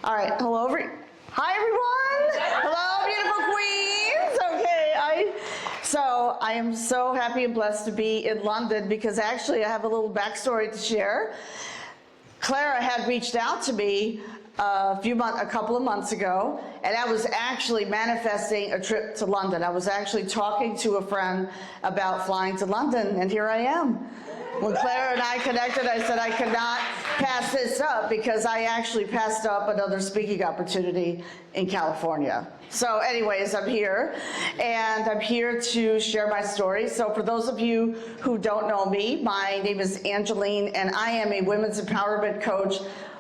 All right, hi everyone. Hello, beautiful queens. Okay, so I am so happy and blessed to be in London because actually I have a little backstory to share. Clara had reached out to me a couple of months ago, and I was actually manifesting a trip to London. I was actually talking to a friend about flying to London, and here I am. When Clara and I connected, I said I could not pass this up because I actually passed up another speaking opportunity in California. So anyways, I'm here, and I'm here to share my story. So for those of you who don't know me, my name is Angeline, and I am a women's empowerment coach,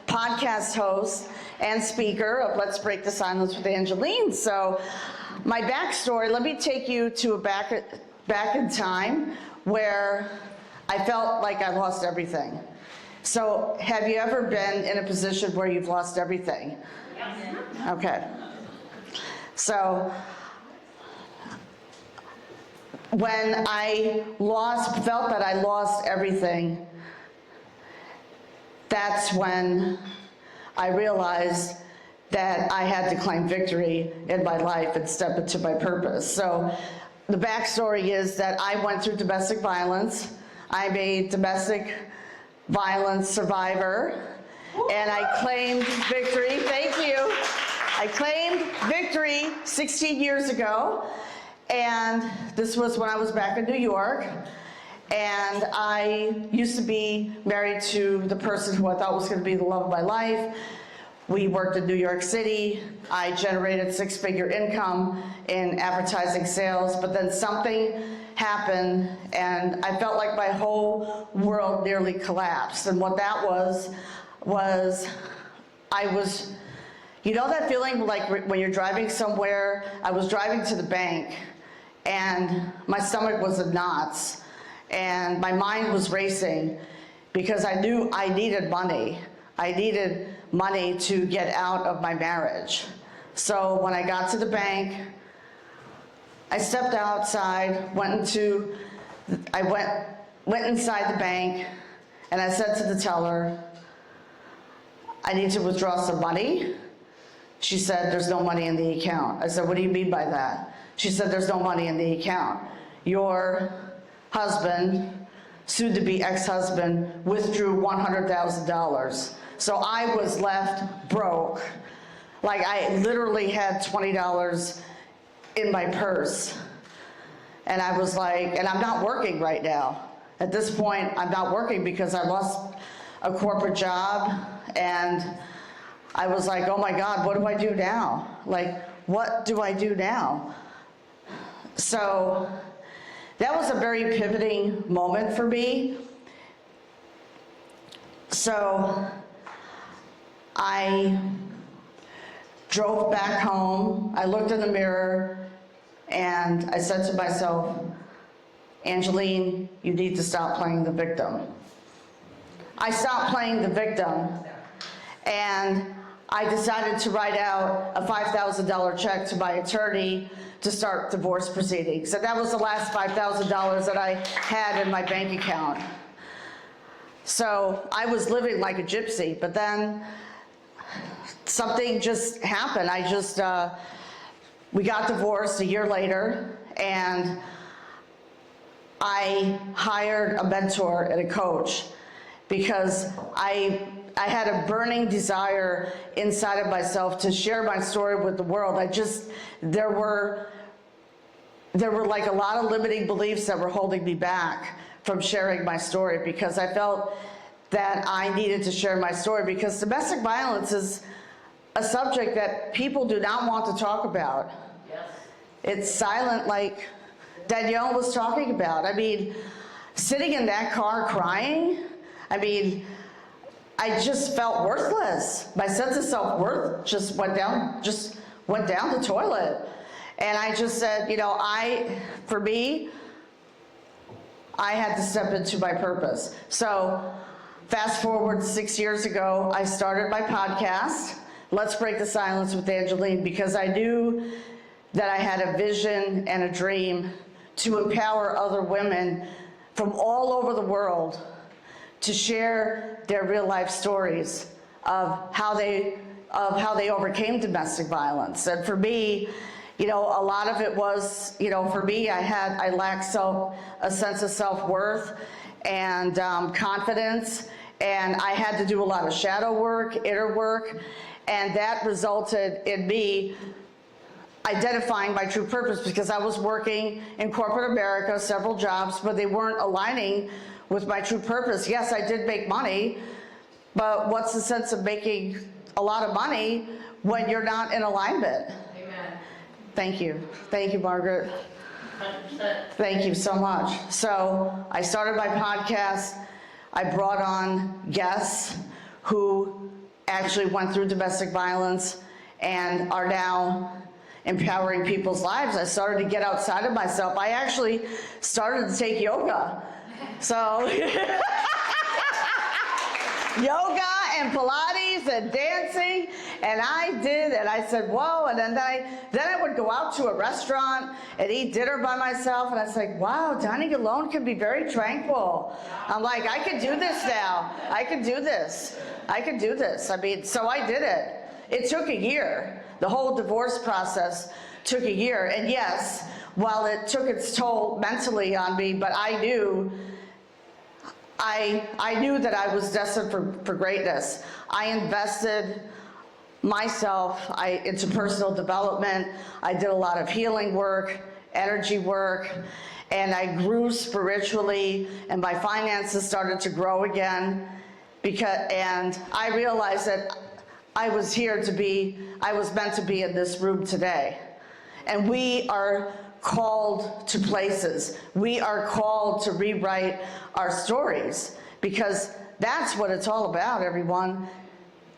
podcast host, and speaker of Let's Break the Silence with Angeline. So my backstory, let me take you to back in time where I felt like I lost everything. So have you ever been in a position where you've lost everything? Yes. Okay. So when I felt that I lost everything, that's when I realized that I had to claim victory in my life and step into my purpose. So the backstory is that I went through domestic violence. I'm a domestic violence survivor, and I claimed victory. Thank you. I claimed victory 16 years ago, and this was when I was back in New York, and I used to be married to the person who I thought was going to be the love of my life. We worked in New York City. I generated six-figure income in advertising sales, but then something happened, and I felt like my whole world nearly collapsed. And what that was you know that feeling like when you're driving somewhere? I was driving to the bank, and my stomach was in knots, and my mind was racing because I knew I needed money. I needed money to get out of my marriage. So when I got to the bank, I stepped outside, went inside the bank, and I said to the teller, I need to withdraw some money. She said, there's no money in the account. I said, what do you mean by that? She said, there's no money in the account. Your husband, soon to be ex-husband, withdrew $100,000. So I was left broke. Like I literally had $20 in my purse. And I was like, and I'm not working right now. At this point, I'm not working because I lost a corporate job, and I was like, oh my God, what do I do now? Like, what do I do now? So that was a very pivoting moment for me. So I drove back home. I looked in the mirror and I said to myself, Angeline, you need to stop playing the victim. I stopped playing the victim, and I decided to write out a $5,000 check to my attorney to start divorce proceedings. And that was the last $5,000 that I had in my bank account. So I was living like a gypsy, but then something just happened. We got divorced a year later, and I hired a mentor and a coach because I had a burning desire inside of myself to share my story with the world. There were like a lot of limiting beliefs that were holding me back from sharing my story, because I felt that I needed to share my story, because domestic violence is a subject that people do not want to talk about. Yes. It's silent, like Danielle was talking about. I mean, sitting in that car crying, I mean, I just felt worthless. My sense of self-worth just went down the toilet. And I just said, you know, for me, I had to step into my purpose. So fast forward 6 years ago, I started my podcast, Let's Break the Silence with Angeline, because I knew that I had a vision and a dream to empower other women from all over the world to share their real life stories of how they of how they overcame domestic violence. And for me, you know, a lot of it was, you know, for me, I lacked a sense of self-worth and confidence, and I had to do a lot of shadow work, inner work, and that resulted in me identifying my true purpose, because I was working in corporate America, several jobs, but they weren't aligning with my true purpose. Yes, I did make money, but what's the sense of making a lot of money when you're not in alignment? Amen. Thank you. Thank you, Margaret. 100%. Thank you so much. So I started my podcast. I brought on guests who actually went through domestic violence and are now empowering people's lives. I started to get outside of myself. I actually started to take yoga. So yoga and Pilates and dancing, and I did, and I said, whoa, and then I would go out to a restaurant and eat dinner by myself, and I was like, wow, dining alone can be very tranquil. I'm like, I could do this now. I could do this. I could do this. I mean, so I did it. It took a year. The whole divorce process took a year, and yes, while it took its toll mentally on me, but I knew that I was destined for greatness. I invested myself into personal development. I did a lot of healing work, energy work, and I grew spiritually, and my finances started to grow again, and I realized that I was meant to be in this room today. And we are called to places. We are called to rewrite our stories, because that's what it's all about, everyone.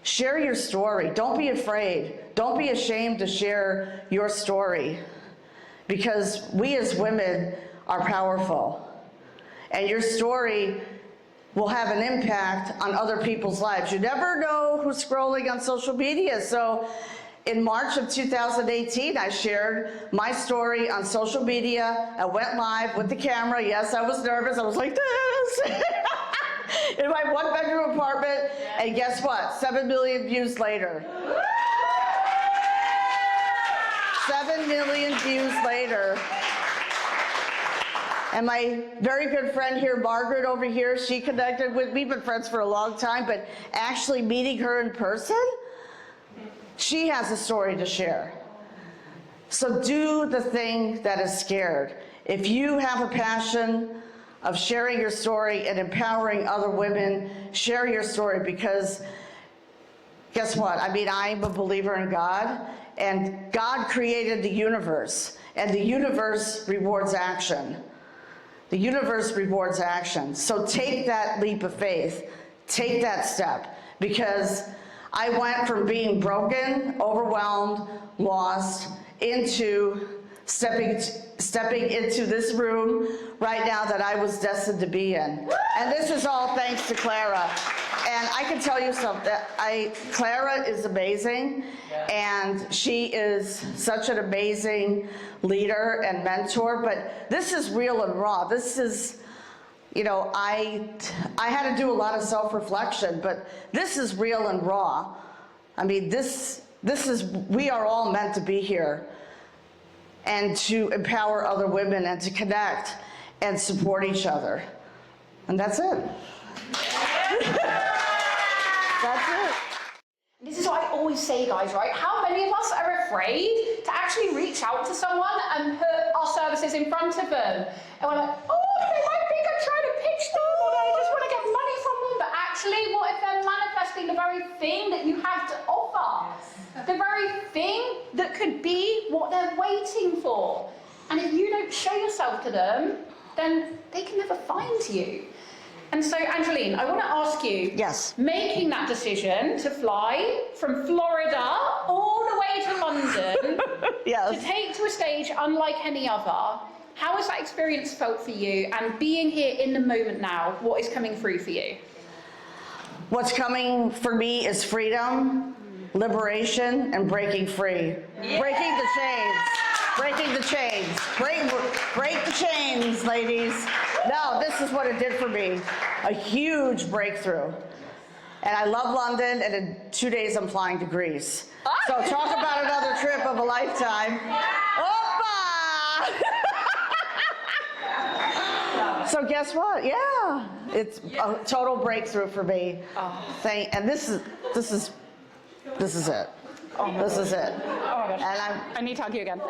Share your story. Don't be afraid. Don't be ashamed to share your story, because we as women are powerful. And your story will have an impact on other people's lives. You never know who's scrolling on social media. So in March of 2018, I shared my story on social media. I went live with the camera. Yes, I was nervous. I was like this in my one-bedroom apartment. And guess what? 7 million views later. 7 million views later. And my very good friend here, Margaret over here, she connected with me, been friends for a long time, but actually meeting her in person, she has a story to share. So do the thing that is scared. If you have a passion of sharing your story and empowering other women, share your story, because guess what? I mean, I'm a believer in God, and God created the universe, and the universe rewards action. The universe rewards action. So take that leap of faith. Take that step. Because I went from being broken, overwhelmed, lost, into stepping into this room right now that I was destined to be in. And this is all thanks to Clara. And I can tell you something. Clara is amazing, and she is such an amazing leader and mentor, but this is real and raw. This is, you know, I had to do a lot of self-reflection, but this is real and raw. I mean, we are all meant to be here and to empower other women and to connect and support each other. And that's it. That's it. This is what I always say, guys, right? How many of us are afraid to actually reach out to someone and put our services in front of them? And we're like, oh, they might think I'm trying to pitch them, or I just want to get money from them. But actually, what if they're manifesting the very thing that you have to offer? Yes. The very thing that could be what they're waiting for. And if you don't show yourself to them, then they can never find you. And so, Angeline, I want to ask you, yes, making that decision to fly from Florida all the way to London yes, to take to a stage unlike any other, how has that experience felt for you? And being here in the moment now, what is coming through for you? What's coming for me is freedom, liberation, and breaking free. Yeah. Breaking the chains. Breaking the chains. Break the chains, ladies. No, this is what it did for me. A huge breakthrough. And I love London, and in 2 days I'm flying to Greece. So talk about another trip of a lifetime. Oppa! So guess what? Yeah, it's a total breakthrough for me. And this is it. This is it. Oh my gosh. And I need to hug you again.